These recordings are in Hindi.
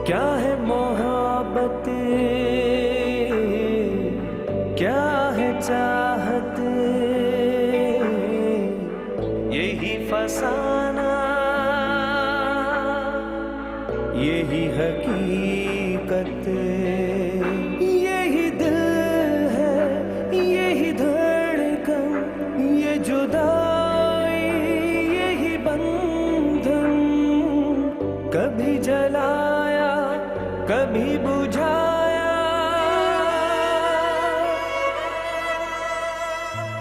क्या है मोहब्बत, क्या है चाहत, यही फसाना, यही हकीकत, यही दिल है, यही धड़कन, ये जुदाई, यही बंधन, कभी जलाया कभी बुझाया,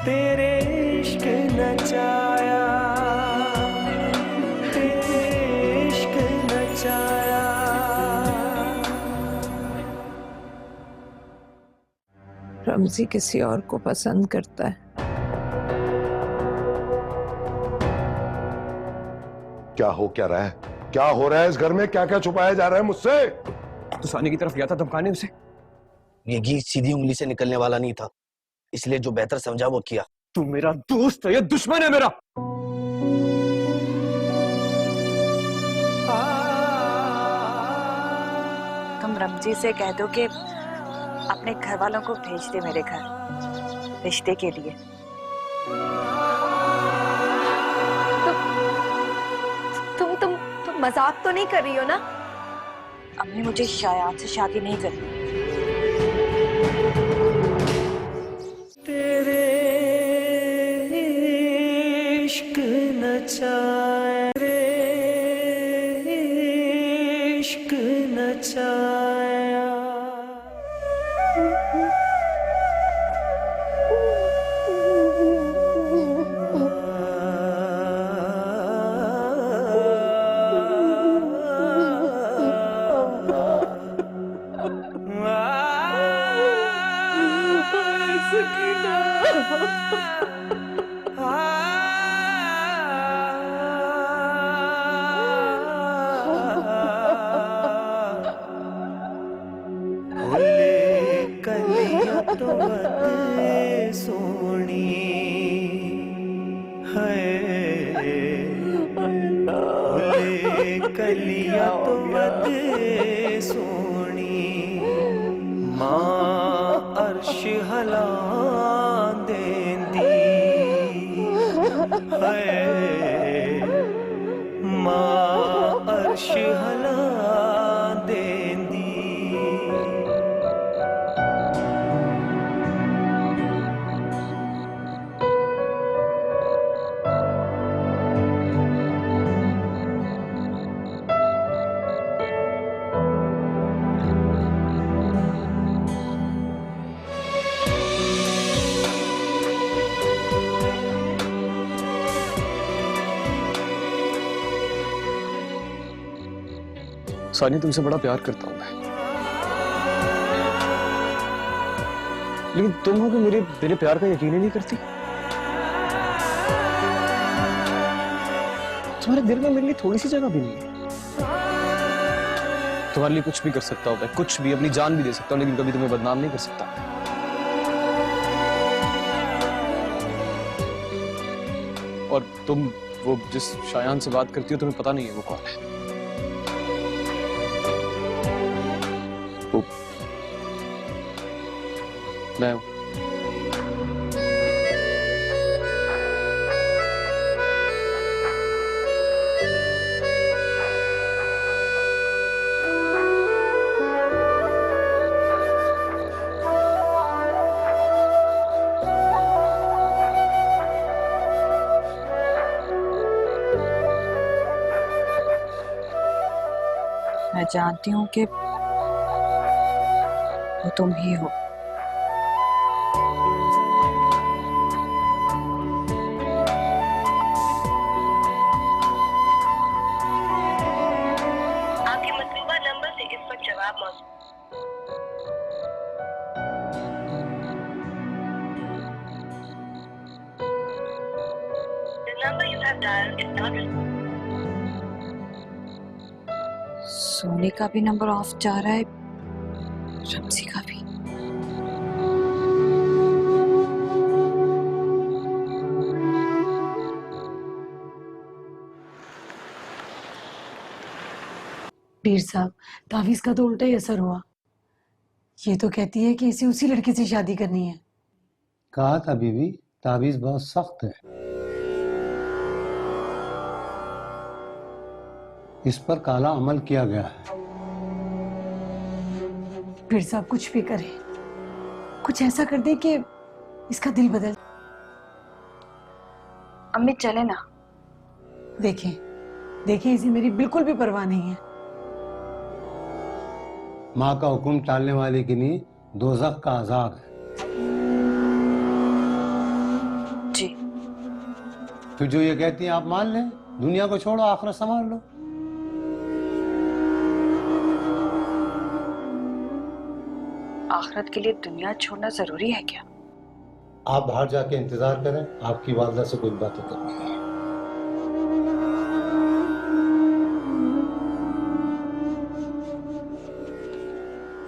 तेरे इश्क नचाया, तेरे इश्क नचाया। रमजी किसी और को पसंद करता है। क्या हो क्या रहा है? क्या हो रहा है इस घर में? क्या क्या छुपाया जा रहा है मुझसे? तो सानी की तरफ गया था धमकाने उसे। ये घी सीधी उंगली से निकलने वाला नहीं था, इसलिए जो बेहतर समझा वो किया। तू मेरा दोस्त है या दुश्मन है मेरा? तुम रमजी से कह दो कि अपने घर वालों को भेज दे मेरे घर रिश्ते के लिए। तुम मजाक तो नहीं कर रही हो ना? अम्मी मुझे शायान से शादी नहीं करनी। तेरे इश्क नचाया, तेरे इश्क नचाया। तो बातें सोनी है, भूले कलिया तो बातें सोनी, मां अर्श हला देंदी है, मां अर्श हला देंदी। सानी तुमसे बड़ा प्यार करता हूं मैं, लेकिन तुम हो कि मेरे प्यार का यकीन ही नहीं करती। तुम्हारे दिल में मेरे लिए थोड़ी सी जगह भी नहीं है। तुम्हारे लिए कुछ भी कर सकता हूं मैं, कुछ भी, अपनी जान भी दे सकता हूं, लेकिन कभी तुम्हें बदनाम नहीं कर सकता। और तुम वो जिस शायान से बात करती हो, तुम्हें पता नहीं है वो कौन है। मैं हूं। मैं जानती हूँ कि वो तुम ही हो। आपके मतलूबा नंबर से इस वक्त जवाब मौजूद। The number you have dialed is not. Soni का भी नंबर ऑफ जा रहा है, रमजी का भी। पीर साहब, तावीज का तो उल्टा ही असर हुआ। ये तो कहती है कि इसे उसी लड़के से शादी करनी है। कहा था बीबी, तावीज बहुत सख्त है, इस पर काला अमल किया गया है। पीर साहब कुछ भी करे, कुछ ऐसा कर दे कि इसका दिल बदल। अम्मी चले ना। देखें देखें, इसे मेरी बिल्कुल भी परवाह नहीं है। माँ का हुक्म टालने वाले की नींद दोज़ख का अजाब है। जी। फिर जो ये कहती हैं आप मान लें, दुनिया को छोड़ो, आखिरत संभाल लो। आखिरत के लिए दुनिया छोड़ना जरूरी है क्या? आप बाहर जाके इंतजार करें, आपकी वालदा से कुछ बातें करनी है।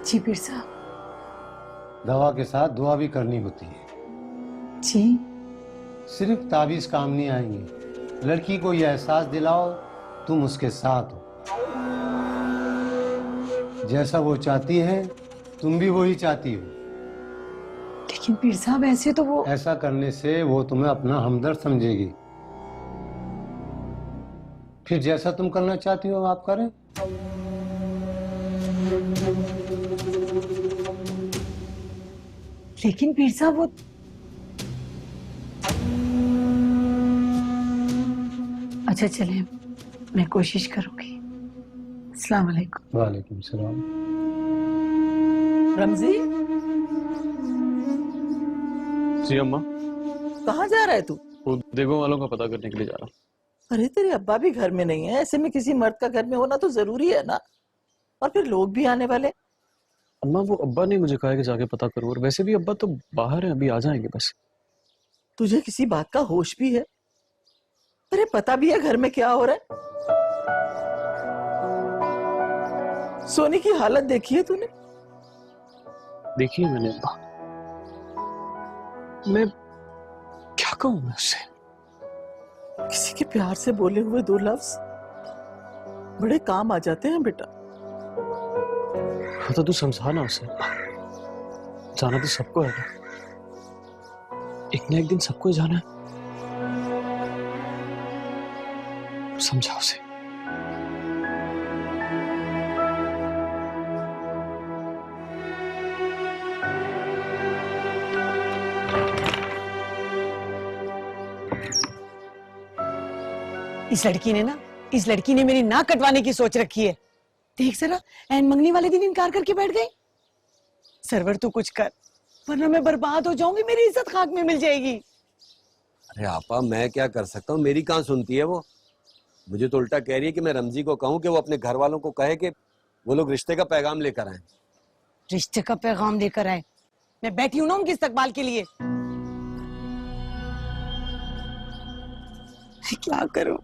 जी पीर साहब। दवा के साथ दुआ भी करनी होती है। जी। सिर्फ ताबीज काम नहीं आएंगे, लड़की को यह एहसास दिलाओ तुम उसके साथ हो, जैसा वो चाहती है तुम भी वही चाहती हो। लेकिन पीर साहब ऐसे तो वो, ऐसा करने से वो तुम्हें अपना हमदर्द समझेगी। फिर जैसा तुम करना चाहती हो आप करें। लेकिन पीर साहब वो, अच्छा चले, मैं कोशिश करूंगी। अस्सलाम वालेकुम। वालेकुम सलाम। रमजी, जी अम्मा। कहाँ जा रहा है तू? वो देगों वालों का पता करने के लिए जा रहा हूँ। अरे तेरे अब्बा भी घर में नहीं है, ऐसे में किसी मर्द का घर में होना तो जरूरी है ना, और फिर लोग भी आने वाले। अम्मा वो अब्बा ने मुझे कहा है कि जाके पता करूँ, और वैसे भी अब्बा तो बाहर है, अभी आ जाएंगे बस। तुझे किसी बात का होश भी है? अरे पता भी है घर में क्या हो रहा है? सोनी की हालत देखी है तूने? देखिए मैंने अब्बा, मैं क्या कहूँ मैं उससे? किसी के प्यार से बोले हुए दो लफ्ज बड़े काम आ जाते हैं बेटा। तो तू समझा ना उसे, जाना तो सबको है ना, एक ना एक दिन सबको ही जाना है, समझा उसे। इस लड़की ने मेरी नाक कटवाने की सोच रखी है। देख जरा, एन मंगनी वाले दिन इनकार करके बैठ गई। सरवर तू कुछ कर, वरना मैं बर्बाद हो जाऊंगी, मेरी इज्जत खाक में मिल जाएगी। अरे आपा मैं क्या कर सकता हूँ, मेरी कहाँ सुनती है वो। मुझे तो उल्टा कह रही है कि मैं रमजी को कहूँ कि वो अपने घर वालों को कहे कि वो लोग रिश्ते का पैगाम लेकर आए। रिश्ते का पैगाम लेकर आए? मैं बैठी हूं ना उनके इस्तकबाल के लिए। क्या करूं?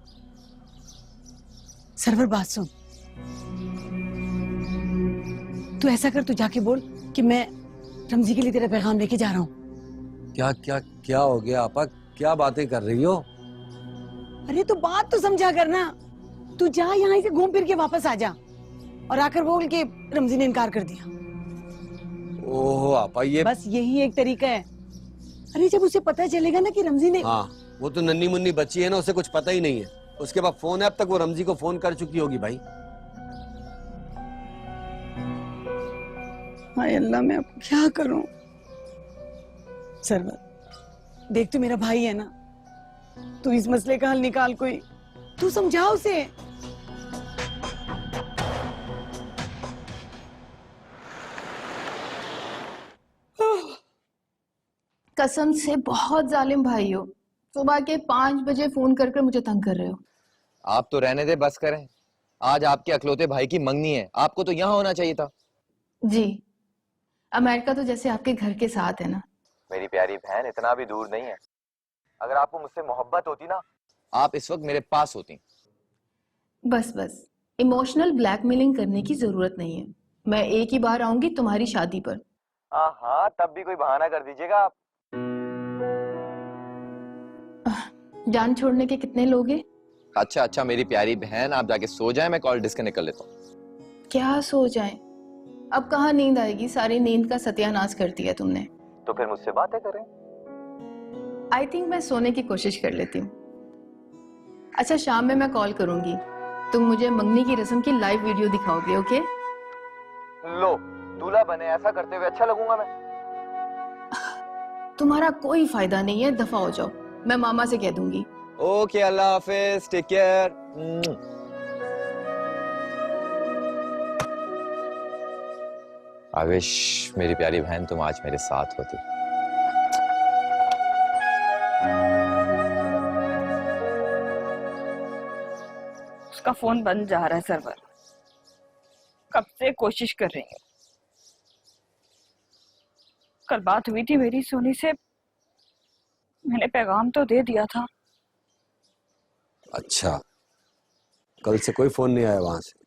सरवर बात सुन, तू ऐसा कर, तू जाके बोल कि मैं रमजी के लिए तेरा पैगाम लेके जा रहा हूँ। क्या क्या क्या हो गया आपा, क्या बातें कर रही हो? अरे तो बात तो समझा करना। तू जा, यहाँ से घूम फिर के वापस आ जा, और आकर बोल के रमजी ने इनकार कर दिया। ओहो आपा, ये बस यही एक तरीका है। अरे जब उसे पता चलेगा ना कि रमजी ने, हाँ वो तो नन्ही मुन्नी बच्ची है ना, उसे कुछ पता ही नहीं है। उसके बाद फोन है, अब तक वो रमजी को फोन कर चुकी होगी भाई। हाय अल्लाह, मैं अब क्या करूं? सरवर देख, तू मेरा भाई है ना, तू इस मसले का हल निकाल कोई, तू समझा उसे। कसम से बहुत जालिम भाई हो, सुबह के 5 बजे फोन कर मुझे तंग कर रहे हो। आप तो रहने दे, बस करें। आज आपके अकलौते भाई की मंगनी है, आपको तो यहाँ होना चाहिए था। जी, अमेरिका तो जैसे आपके घर के साथ है ना। मेरी प्यारी बहन, इतना भी दूर नहीं है। अगर आपको मुझसे मोहब्बत होती ना, आप इस वक्त मेरे पास होती। बस बस, इमोशनल ब्लैकमेलिंग करने की जरूरत नहीं है। मैं एक ही बार आऊंगी तुम्हारी शादी पर। हाँ, तब भी कोई बहाना कर दीजिएगा आप। जान छोड़ने के कितने लोग हैं? अच्छा मेरी प्यारी बहन, आप जाके सो जाएं, मैं कॉल डिस्कनेक्ट कर लेता हूँ। क्या सो जाए, अब कहाँ नींद आएगी, सारी नींद का सत्यानाश कर दिया तुमने। तो फिर मुझसे बातें करें। आई थिंक मैं सोने की कोशिश कर लेती हूँ। अच्छा, शाम में मैं कॉल करूंगी, तुम मुझे मंगनी की रस्म की लाइव वीडियो दिखाओगे, ओके? लो, दूल्हा बने ऐसा करते हुए अच्छा लगूंगा मैं? तुम्हारा कोई फायदा नहीं है, दफा हो जाओ, मैं मामा से कह दूंगी। ओके, अल्लाह हाफिज, टेक केयर। आई विश मेरी प्यारी बहन तुम आज मेरे साथ होती। उसका फोन बंद जा रहा है सर्वर, कब से कोशिश कर रही हूँ। कल बात हुई थी मेरी सोनी से, मैंने पैगाम तो दे दिया था। अच्छा, कल से कोई फोन नहीं आया वहां से?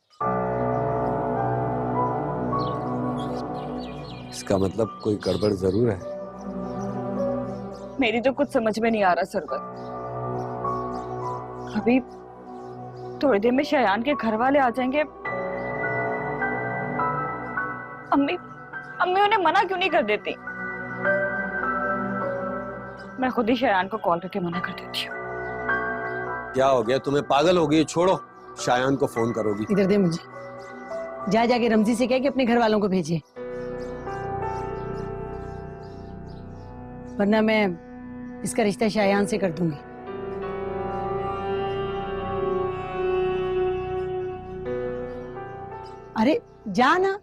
इसका मतलब कोई गड़बड़ जरूर है। मेरी तो कुछ समझ में नहीं आ रहा सर्वर। अभी थोड़ी देर में शयान के घर वाले आ जाएंगे। अम्मी अम्मी उन्हें मना क्यों नहीं कर देती? मैं खुद ही शयान को कॉल करके मना कर देती हूँ। क्या हो गया तुम्हें, पागल हो गई? छोड़ो, शायान को फोन करोगी? इधर दे मुझे, जा जाके रमजी से कह के अपने घर वालों को भेजिए, वरना मैं इसका रिश्ता शायान से कर दूंगी। अरे जा ना,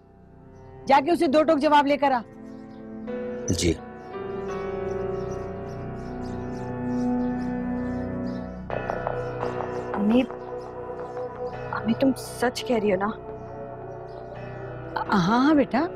जाके उसे दो टोक जवाब लेकर आ। जी। अम्मी अम्मी तुम सच कह रही हो ना? हाँ हाँ बेटा,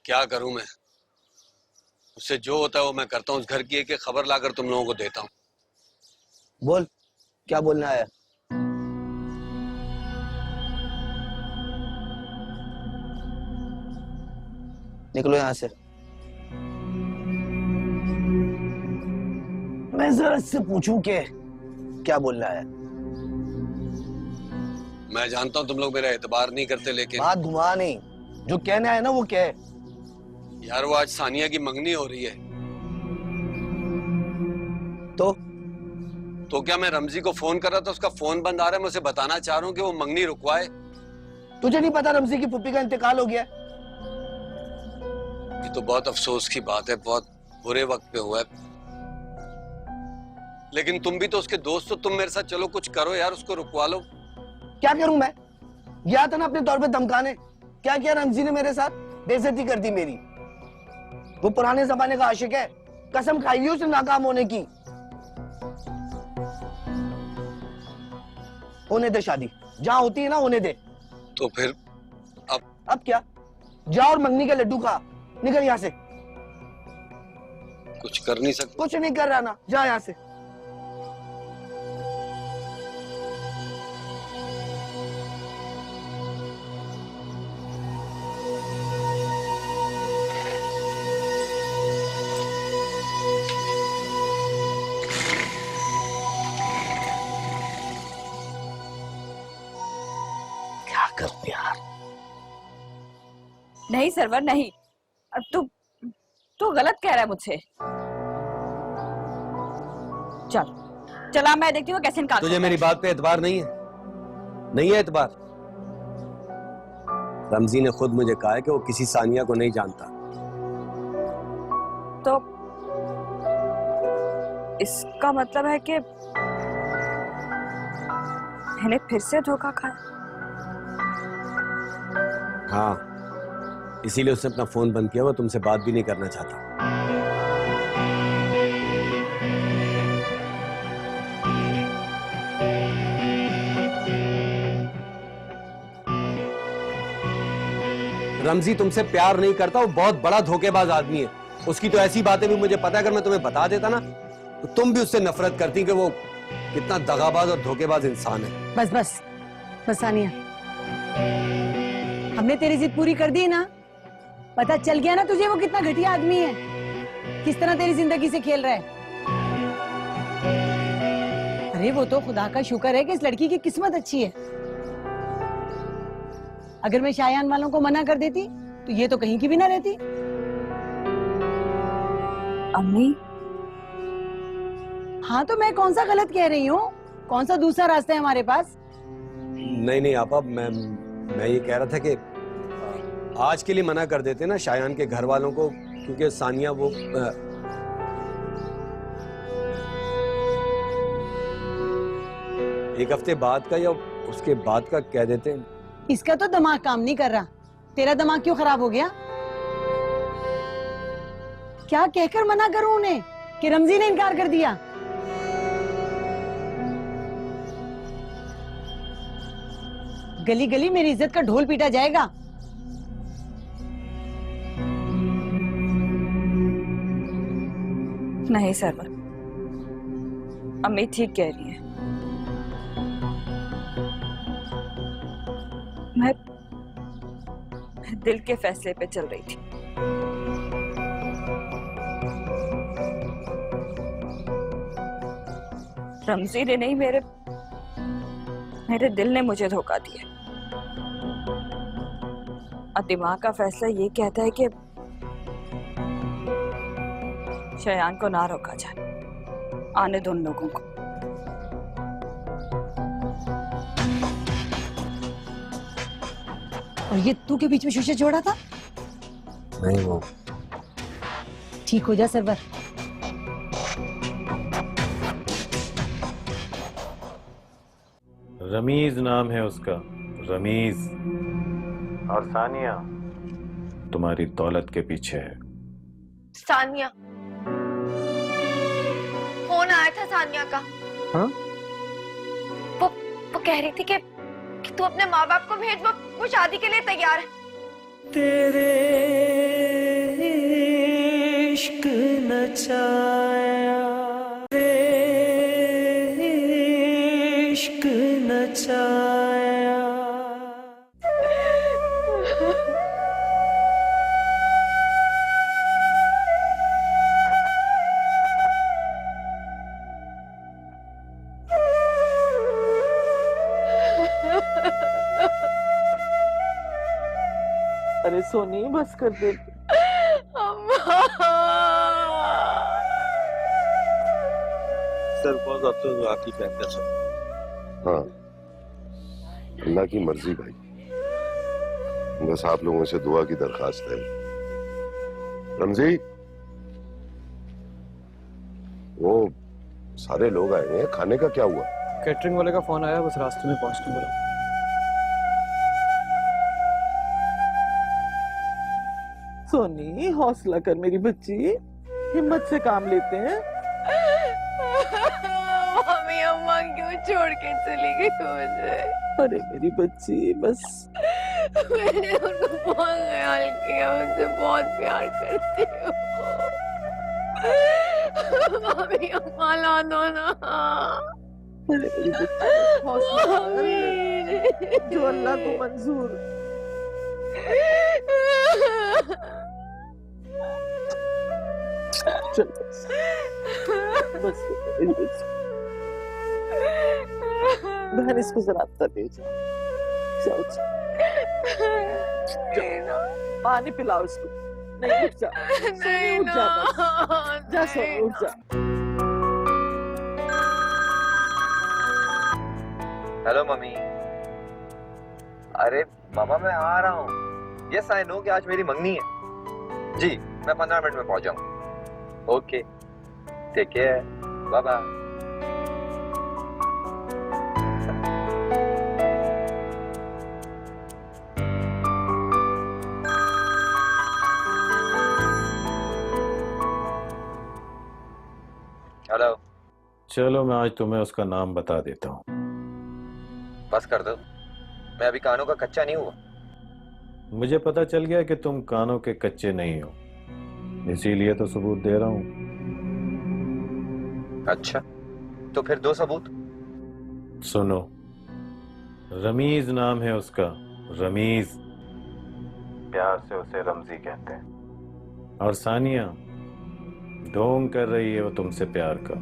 क्या करूं मैं? उससे जो होता है वो मैं करता हूँ। उस घर की एक एक खबर लाकर तुम लोगों को देता हूँ। बोल, क्या बोलना है? निकलो यहाँ से। मैं जरा इससे पूछूं कि क्या बोलना है? मैं जानता हूँ तुम लोग मेरा एतबार नहीं करते, लेकिन बात घुमा नहीं, जो कहना है ना वो कह। यार वो आज सानिया की मंगनी हो रही है। तो क्या मैं रमजी को फोन कर रहा था, उसका फोन बंद आ रहा है। मैं उसे बताना चाह रहा हूँ कि वो मंगनी रुकवाए। तुझे नहीं पता रमजी की फुप्पी का इंतकाल हो गया? ये तो बहुत अफसोस की बात है, बहुत बुरे वक्त पे हुआ है। लेकिन तुम भी तो उसके दोस्त हो, तुम मेरे साथ चलो, कुछ करो यार, उसको रुकवा लो। क्या करूं मैं? गया था ना अपने तौर पे धमकाने। क्या किया रमजी ने मेरे साथ? बेइज्जती कर दी मेरी। वो पुराने जमाने का आशिक है, कसम खाई उसने नाकाम होने की। होने दे शादी, जहां होती है ना होने दे। तो फिर अब क्या? जा और मंगनी के लड्डू खा, निकल यहाँ से। कुछ कर नहीं सकते? कुछ नहीं कर रहा ना, जा यहाँ से। क्या करूं यार? नहीं सरवर नहीं, तू गलत कह रहा है मुझसे। चल चला, मैं देखती हूँ कैसे निकाल। तुझे मेरी बात पे एतबार नहीं है? नहीं है एतबार? रमजी ने खुद मुझे कहा है कि वो किसी सानिया को नहीं जानता। तो इसका मतलब है कि मैंने फिर से धोखा खाया। हाँ, इसीलिए उसने अपना फोन बंद किया। वो तुमसे बात भी नहीं करना चाहता। रमजी तुमसे प्यार नहीं करता, वो बहुत बड़ा धोखेबाज आदमी है। उसकी तो ऐसी बातें भी मुझे पता है, अगर मैं तुम्हें बता देता ना तो तुम भी उससे नफरत करती कि वो कितना दगाबाज और धोखेबाज इंसान है। बस बस बस सानिया, हमने तेरी जिद पूरी कर दी ना। पता चल गया ना तुझे वो कितना घटिया आदमी है, किस तरह तेरी जिंदगी से खेल रहा है। अरे वो तो खुदा का शुक्र है कि इस लड़की की किस्मत अच्छी है। अगर मैं शायान वालों को मना कर देती तो ये तो कहीं की भी ना रहती। अम्मी, हाँ तो मैं कौन सा गलत कह रही हूँ? कौन सा दूसरा रास्ता है हमारे पास? नहीं आपा, मैं ये कह रहा था कि आज के लिए मना कर देते ना शायान के घर वालों को, क्योंकि सानिया वो एक हफ्ते बाद का या उसके बाद का कह देते हैं। इसका तो दिमाग काम नहीं कर रहा। तेरा दिमाग क्यों खराब हो गया? क्या कहकर मना करूं उन्हें कि रमजी ने इनकार कर दिया? गली गली मेरी इज्जत का ढोल पीटा जाएगा। नहीं सरवर, अम्मी ठीक कह रही है। मैं दिल के फैसले पे चल रही थी। रमजी ने नहीं, मेरे दिल ने मुझे धोखा दिया। और दिमाग का फैसला ये कहता है कि शयान को ना रोका जाए, आने दो उन लोगों को। और ये तू के बीच में शीशे जोड़ा था? नहीं, वो ठीक हो जा सरवर। रमीज नाम है उसका, रमीज। और सानिया तुम्हारी दौलत के पीछे है। सानिया, फोन आया था सानिया का। हाँ? वो कह रही थी कि तू अपने माँ बाप को भेज, वो शादी के लिए तैयार है। तेरे इश्क नचाया, तेरे इश्क नचाया। अरे सोनी बस कर दे। सर बहुत आप तो आपकी कहते हैं। हाँ, अल्लाह की मर्जी भाई। बस आप लोगों से दुआ की दरखास्त है। रमजी, वो सारे लोग आए हैं, खाने का क्या हुआ? कैटरिंग वाले का फोन आया, बस रास्ते में पहुंचने वाला। सोनी हौसला कर मेरी बच्ची, हिम्मत से काम लेते हैं। मम्मी अम्मा क्यों छोड़ के चली गई मुझे? अरे मेरी बच्ची बस। मैंने उनको बहुत ख्याल किया, उनसे बहुत प्यार करती हूँ। मम्मी अम्मा ला दो ना। अरे मेरी बच्ची हौसला कर, जो अल्लाह को मंजूर। चल बस मेरी बच्ची, बहन इसको जरा अंदर ले जाओ। जाओ जाओ, पानी पिलाओ इसको। नहीं उठ जा सोनी, उठ जा बस। जा सोनी उठ जा। Hello mummy. अरे मामा मैं आ रहा हूँ। यस आई नो कि आज मेरी मंगनी है। जी मैं 15 मिनट में पहुंच जाऊंगा। Okay take care, bye bye. Hello. चलो मैं आज तुम्हें उसका नाम बता देता हूँ। बस कर दो, मैं अभी कानों का कच्चा नहीं हुआ। मुझे पता चल गया कि तुम कानों के कच्चे नहीं हो, इसीलिए तो सबूत दे रहा हूं। अच्छा, तो फिर दो सबूत। सुनो, रमीज नाम है उसका, रमीज, प्यार से उसे रमजी कहते हैं। और सानिया ढोंग कर रही है वो तुमसे प्यार का,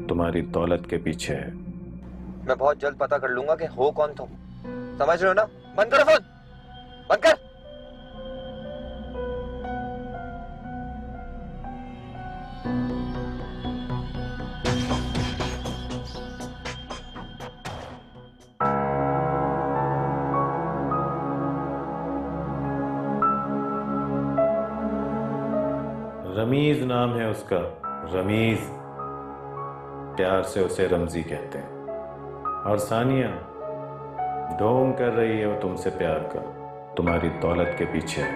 तुम्हारी दौलत के पीछे है। मैं बहुत जल्द पता कर लूंगा कि हो कौन तुम, समझ रहे हो ना? बंद करो फोन, बंद कर। रमीज नाम है उसका, रमीज, प्यार से उसे रमजी कहते हैं। और सानिया ढोंग कर रही है वो तुमसे प्यार का, तुम्हारी दौलत के पीछे है।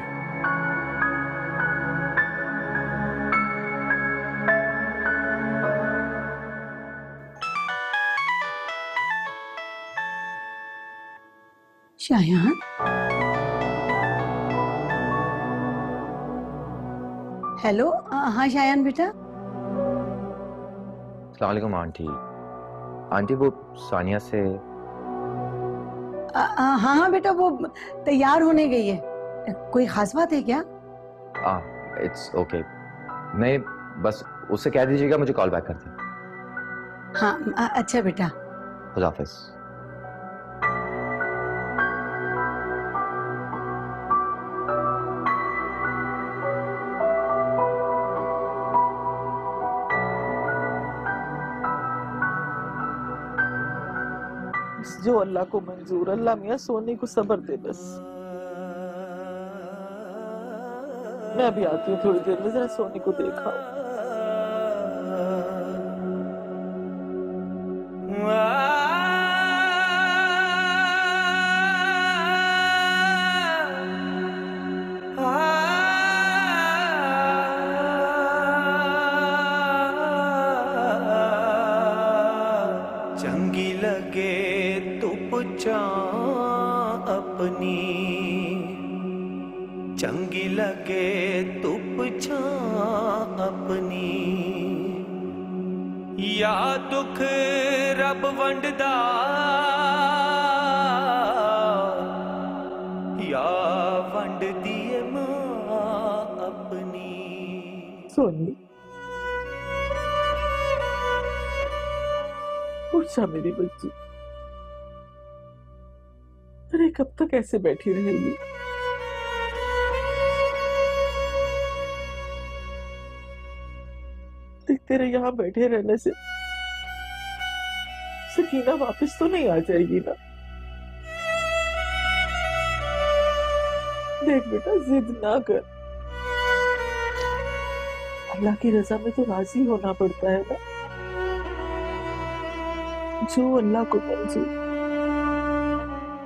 शायान, हेलो। हाँ शायान बेटा। अस्सलाम वालेकुम आंटी। आंटी वो सानिया से हाँ हाँ बेटा, वो तैयार होने गई है। कोई खास बात है क्या? It's okay. नहीं, बस उससे कह दीजिएगा मुझे कॉल बैक कर दे। हाँ अच्छा बेटा। खुदा हाफिज। जो अल्लाह को मंजूर। अल्लाह मियाँ सोनी को सब्र दे बस। मैं अभी आती हूँ थोड़ी देर में, जरा सोनी को देखा। चंगी लगे तू पुछा अपनी, चंगी लगे तू पुछा अपनी, या दुख रब वंडदा या वंड दिए मां अपनी। सोनी पूछा मेरी बच्ची, अरे कब तक ऐसे बैठी रहेगी? देख तेरे यहाँ बैठे रहने से सकीना वापस तो नहीं आ जाएगी ना? देख बेटा, जिद ना कर। अल्लाह की रजा में तो राजी होना पड़ता है ना, जो अल्लाह को मंजूर।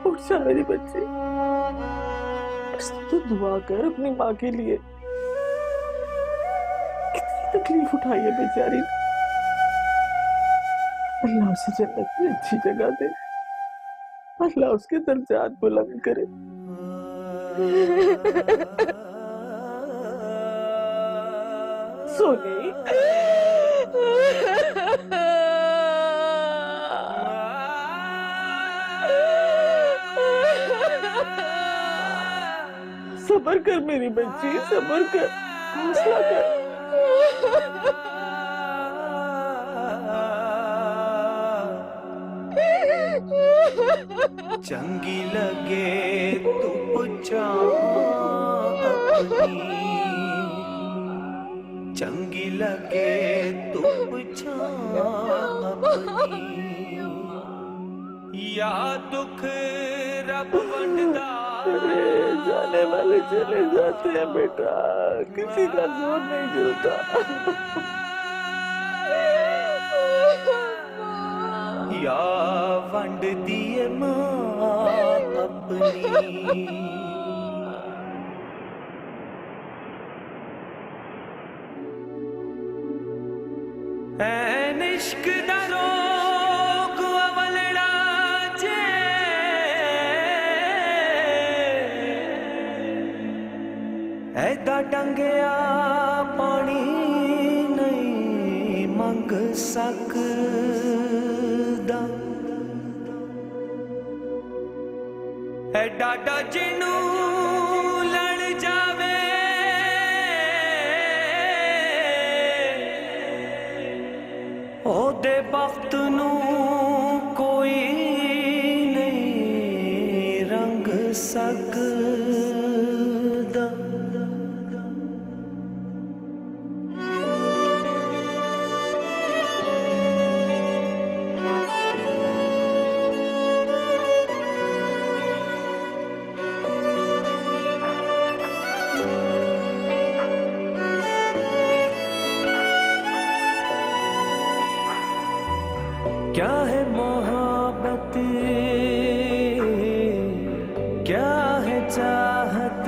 उठ जा मेरी बच्ची, तो दुआ कर अपनी माँ के लिए। कितनी तकलीफ उठाई है बेचारी ने। अल्लाह उसे जन्नत में अच्छी जगह दे, अल्लाह उसके दर्जात बुलंद करे। सोनी सब्र कर मेरी बच्ची, सब्र कर, हौसला कर। चंगी लगे तू पुछा अपनी, चंगी लगे तू पुछा अपनी, या दुख रब वंडदा। जाने वाले चले जाते हैं बेटा, किसी का जोर नहीं चलता। या वंड दिए मां अपनी। ऐन इश्क दा रोग अवलड़ा जे, ऐदा टंगिया पानी नहीं मंग सकदा ऐ डाडा जिनू लड़ जावे ओदे वक्त नू कोई नहीं रंग सकदा क्या है मोहब्बत क्या है चाहत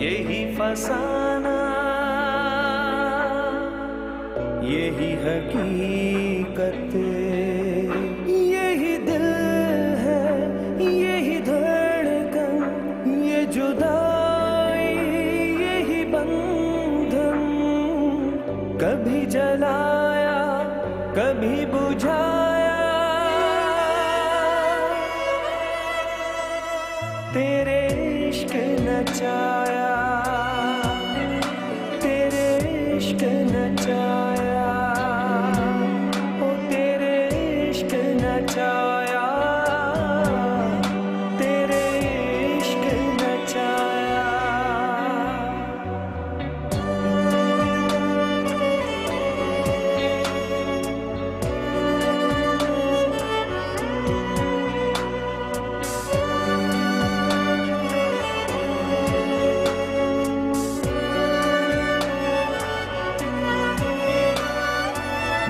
यही फसाना यही हकीकत यही दिल है यही धड़कन ये जुदाई यही बंधन कभी जलाया कभी बुझाया तेरे इश्क नचाया तेरे इश्क नचाया ओ तेरे इश्क नचाया तेरे इश्क नचाया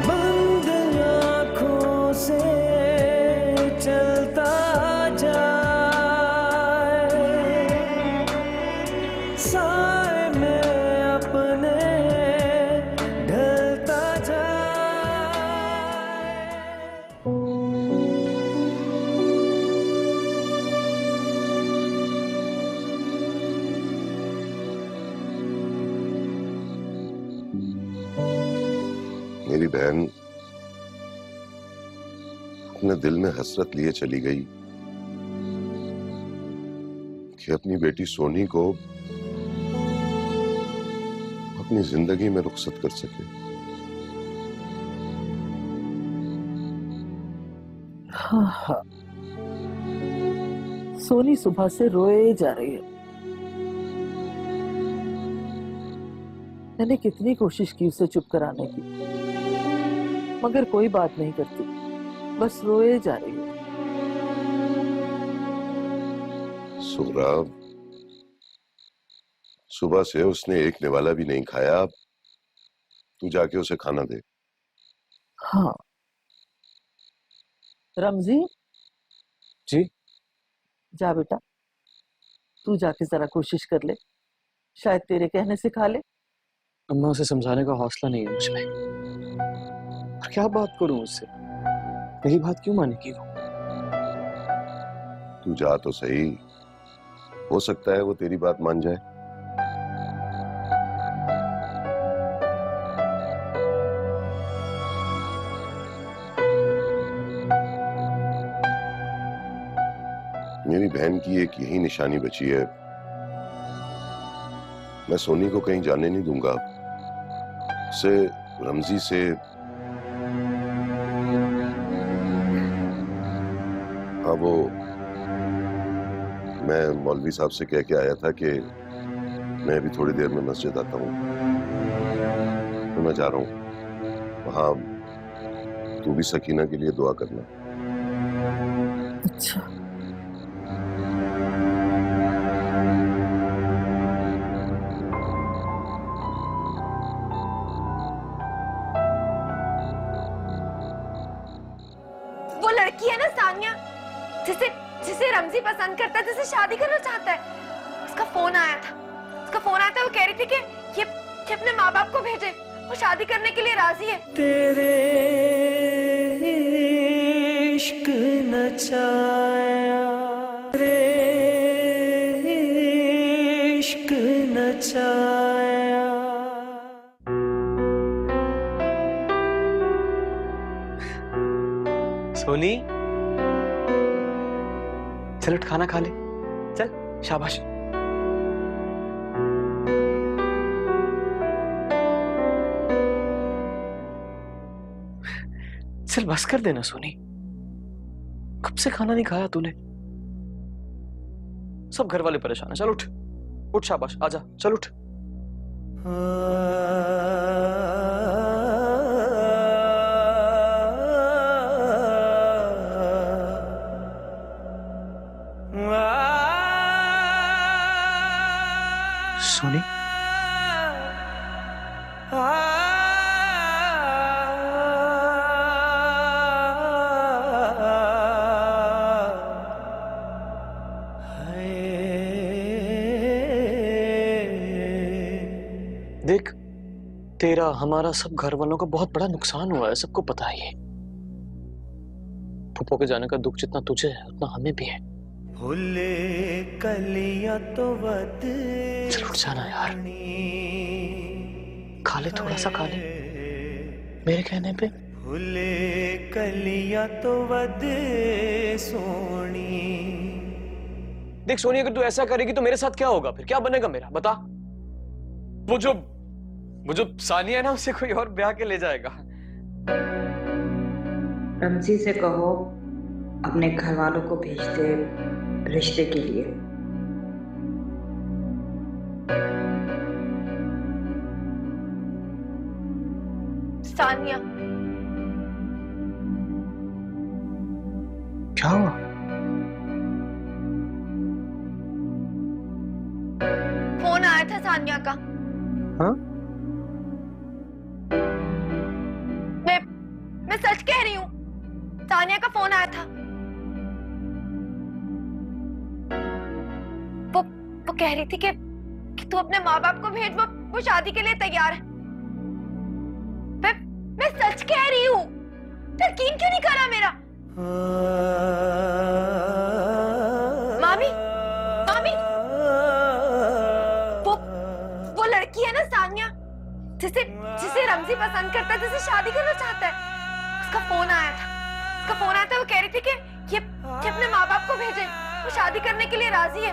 बंद आँखों से चलता जाए साए में अपने ढलता मेरी बहन अपने दिल में हसरत लिए चली गई कि अपनी बेटी सोनी को अपनी जिंदगी में रुखसत कर सके। हाँ हाँ सोनी सुबह से रोए जा रही है। मैंने कितनी कोशिश की उसे चुप कराने की मगर कोई बात नहीं करती बस रोए जा रही है। सुहरा सुबह से उसने एक निवाला भी नहीं खाया तू जाके उसे खाना दे। हाँ रमजी जी जा बेटा तू जाके जरा कोशिश कर ले शायद तेरे कहने से खा ले। अम्मा उसे समझाने का हौसला नहीं है मुझे। और क्या बात करूं उससे मेरी बात क्यों मानेगी वो। तू जा तो सही हो सकता है वो तेरी बात मान जाए। मेरी बहन की एक यही निशानी बची है मैं सोनी को कहीं जाने नहीं दूंगा उसे रमजी से हाँ वो मैं मौलवी साहब से कह के आया था कि मैं अभी थोड़ी देर में मस्जिद आता हूँ तो मैं जा रहा हूँ वहाँ तू भी सकीना के लिए दुआ करना। अच्छा वो लड़की है ना सानिया जिसे जिसे रमजी पसंद करता है जिसे शादी करना चाहता है उसका फोन आया था वो कह रही थी कि अपने माँ बाप को भेजे वो शादी करने के लिए राजी है। तेरे इश्क नचाया तेरे सोनी, चल उठ खाना खा ले। चल, शाबाश। चल बस कर देना सोनी, कब से खाना नहीं खाया तूने। सब घर वाले परेशान है। चल उठ उठ, शाबाश, आजा, चल उठ। सोनी, देख, तेरा हमारा सब घर वालों का बहुत बड़ा नुकसान हुआ है, सबको पता है ये। फूफो के जाने का दुख जितना तुझे है उतना हमें भी है। भूले कलियां तो वद चल उठ जाना यार, खा ले, थोड़ा सा खा ले मेरे कहने पे। भूले कलियां तो वद सोनी। देख सोनी, अगर तू ऐसा करेगी तो मेरे साथ क्या होगा फिर? क्या बनेगा मेरा, बता। वो जो सानिया है ना, उसे कोई और ब्याह के ले जाएगा। रमजी से कहो अपने घर वालों को भेज दे रिश्ते के लिए। सानिया, क्या हुआ? फोन आया था सानिया का। हाँ? मैं सच कह रही हूँ, सानिया का फोन आया था। वो कह रही थी कि तू अपने माँ बाप को भेज, वो शादी के लिए तैयार है। मैं सच कह रही हूँ, यकीन क्यों नहीं करा मेरा? मामी, वो लड़की है ना सानिया, जिसे रमजी पसंद करता है, जिसे शादी करना चाहता है। उसका फोन आया था, वो कह रही थी कि अपने माँ बाप को भेजे, वो शादी करने के लिए राजी है।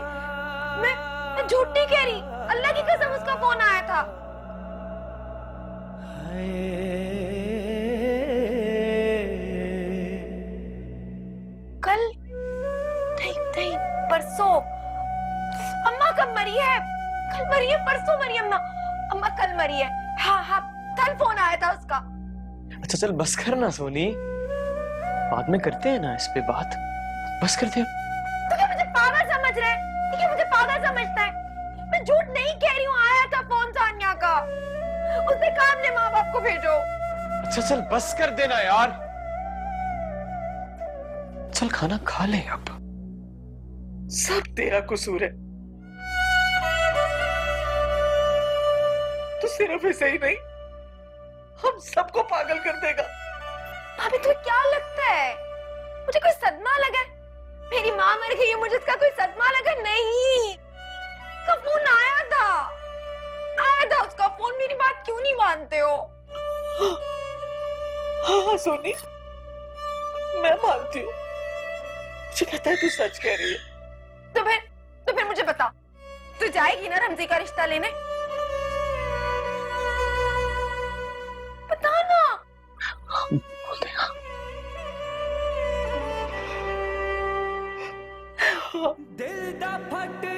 मैं झूठ नहीं कह रही, अल्लाह की कसम उसका फोन आया था। कल नहीं, परसों। अम्मा कब मरी है? कल मरी है, परसों मरी अम्मा। अम्मा कल मरी है। हाँ, कल फोन आया था उसका। अच्छा चल बस करना सोनी, बाद में करते हैं ना इस पे बात, बस करते हैं। तो क्या मुझे पागल समझ रहा है? क्या मुझे पागल समझता है? मैं झूठ नहीं कह रही हूँ, आया था फोन सानिया का। उसने कहा अपने माँ बाप को भेजो। अच्छा चल बस कर देना यार, चल खाना खा ले अब। सब तेरा कसूर है, तो सिर्फ ऐसे ही नहीं, हम सबको पागल कर देगा। भाभी तुम्हें क्या लगता है मुझे कोई सदमा लगा? मेरी माँ मर गई है, मुझे इसका कोई सदमा लगा? नहीं, उसका फोन आया था उसका फोन। मेरी बात क्यों नहीं मानते हो? हाँ सोनी, मैं मानती हूँ, मुझे कहता है तू सच कह रही है। तो फिर मुझे बता, तू जाएगी ना रमजी का रिश्ता लेने? बता ना। बोल देगा। दिल दा फटे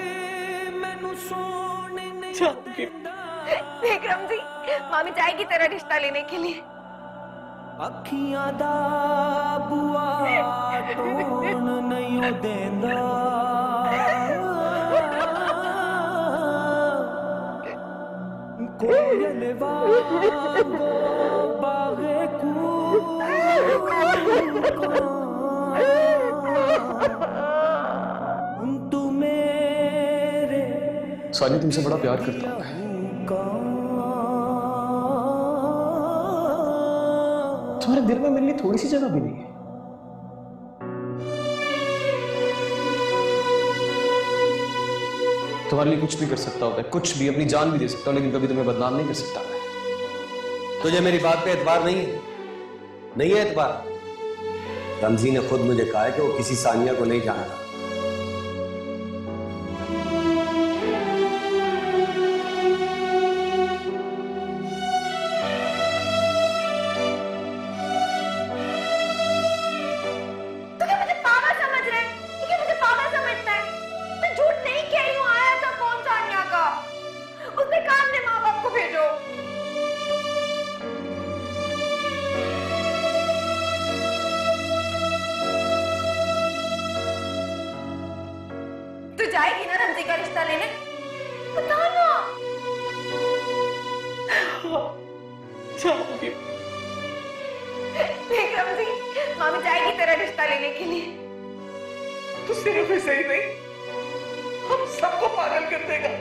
मैनू सोने नहीं देता। देख रमजी, मामी जाएगी तेरा रिश्ता लेने के लिए। अखियां दा बुआ टोन नहीं देंदा। कोयल वांगो बागे तू मेरे। सानी तुमसे बड़ा प्यार करता हूँ। तुम्हारे दिल में मेरे लिए थोड़ी सी जगह भी नहीं है। तुम्हारे लिए कुछ भी कर सकता हूँ, कुछ भी, अपनी जान भी दे सकता हूँ, लेकिन कभी तुम्हें बदनाम नहीं कर सकता मैं। तुझे मेरी बात पे एतबार नहीं है? नहीं है एतबार? रमजी ने खुद मुझे कहा है कि वो किसी सानिया को नहीं जानता। तो क्या मुझे पागल समझ रहे हैं? ये क्या मुझे पागल समझता है? तो झूठ नहीं कह रही हूँ, आया था फोन सानिया का। उसने कहा अपने माँ बाप को भेजो। तू जाएगी ना रमजी का रिश्ता लेने? बता ना। जाऊंगी। देख रमजी, मामी जाएगी तेरा रिश्ता लेने के लिए। तो सिर्फ ऐसे ही नहीं, हम सबको पागल कर देगा।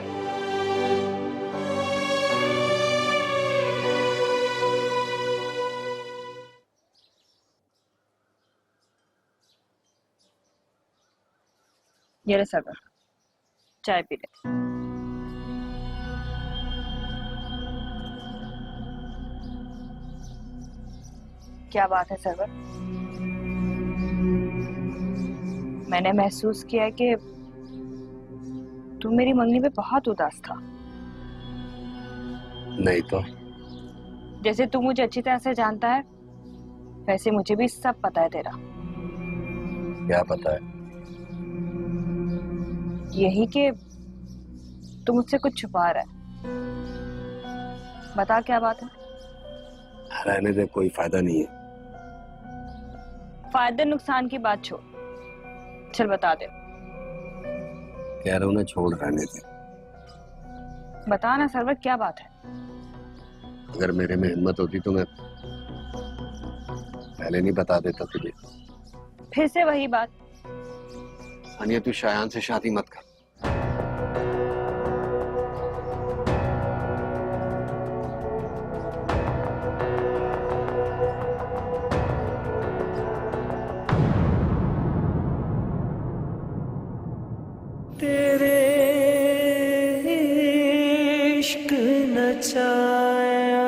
ये ले सरवर, चाय पी ले। क्या बात है सरवर? मैंने महसूस किया कि तू मेरी मंगनी पे बहुत उदास था। नहीं तो जैसे तू मुझे अच्छी तरह से जानता है, वैसे मुझे भी सब पता है तेरा। क्या पता है? यही कि तू मुझसे कुछ छुपा रहा है। बता क्या बात है? रहने दे, कोई फायदा नहीं है। फायदे नुकसान की बात छोड़, चल बता दे। कह रहा हूं ना, छोड़, रहने दे। बता ना सरवर, क्या बात है? अगर मेरे में हिम्मत होती तो मैं पहले नहीं बता देता तुझे। फिर से वही बात। सानिया, तू शायान से शादी मत कर।